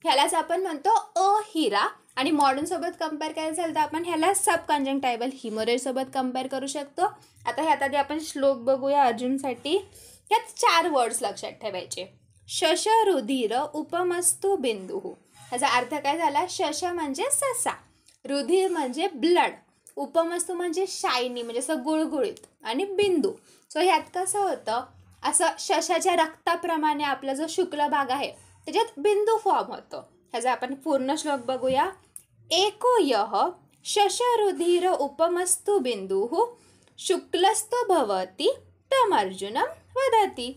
ह्यालाच आपण म्हणतो अहिरा. आणि मॉडर्न सोबत कंपेअर करायचं झालं तर आपण ह्याला सब कंजंक्टायबल हिमोरेज सोबत कंपेअर करू शकतो. आता ह्यात आधी आपण श्लोक बघूया अर्जुनसाठी. ह्यात 4 वर्ड्स लक्षात ठेवायचे. शश रुधिर उपमस्तु बिंदुः. ह्याचा अर्थ काय झाला? शश म्हणजे ससा, रुधिर म्हणजे ब्लड, उपमस्तु म्हणजे शायनी म्हणजे असं गुळगुळीत, आणि बिंदू. सो ह्यात कसं होतं, असं शशाच्या रक्ताप्रमाणे आपला जो शुक्ल भाग आहे त्याच्यात बिंदू फॉर्म होतो. ह्याचा आपण पूर्ण श्लोक बघूया. एको यः शशरुधिर उपमस्तु बिंदुः शुक्लस्तु भवति तम अर्जुनम वदति.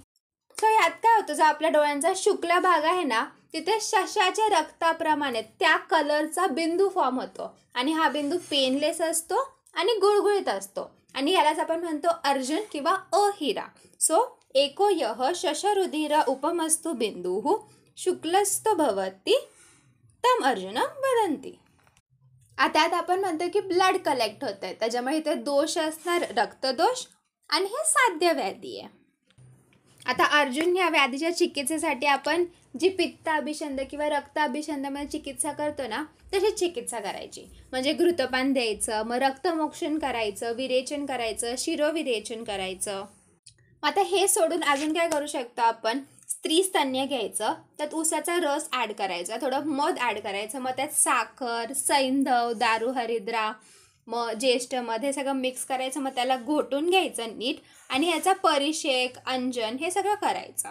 सो ह्यात काय होतं, जो आपल्या डोळ्यांचा शुक्ल भाग आहे ना तिथे शशाच्या रक्ताप्रमाणे त्या कलरचा बिंदू फॉर्म होतो. आणि हा बिंदू पेनलेस असतो आणि गुळगुळीत असतो. आणि ह्यालाच आपण म्हणतो अर्जुन किंवा अहिरा. सो एको यः शशरुधिर उपमस्तु बिंदुः शुक्लस्तु भवति तम अर्जुनम वदन्ति. आता आपण म्हणतो की ब्लड कलेक्ट होत आहे, त्याच्यामुळे इथे दोष असणार रक्तदोष, आणि हे साध्य व्याधी आहे. आता अर्जुन ह्या व्याधीच्या चिकित्सेसाठी आपण जी पित्त अभिषंध किंवा रक्त अभिषंधामध्ये चिकित्सा करतो ना तशी चिकित्सा करायची. म्हणजे घृतपान द्यायचं, मग रक्तमोक्षण करायचं, विरेचन करायचं, शिरोविरेचन करायचं. आता हे सोडून अजून काय करू शकतो आपण, स्त्री स्तन्य घ्यायचं, त्यात ऊसाचा रस ॲड करायचा, थोडं मध ॲड करायचं, मग त्यात साखर, सैंधव, दारू हरिद्रा, मग ज्येष्ठमध हे सगळं मिक्स करायचं, मग त्याला घोटून घ्यायचं नीट, आणि ह्याचा परिषेक, अंजन हे सगळं करायचं.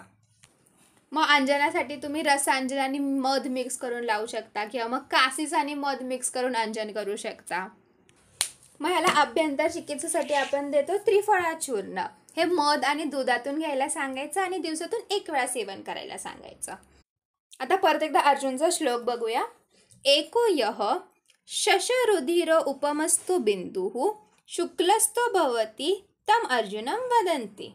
मग अंजनासाठी तुम्ही रसांजन आणि मध मिक्स करून लावू शकता, किंवा मग कासीस आणि मध मिक्स करून अंजन करू शकता. मग ह्याला अभ्यंतर चिकित्सेसाठी आपण देतो त्रिफळा चूर्ण. हे मध आणि दुधातून घ्यायला सांगायचं आणि दिवसातून 1 वेळा सेवन करायला सांगायचं. आता परत एकदा अर्जुनचा श्लोक बघूया. एको यः शशरुधिर उपमस्तु बिंदुः शुक्लस्तु भवति तम अर्जुनम वदन्ति.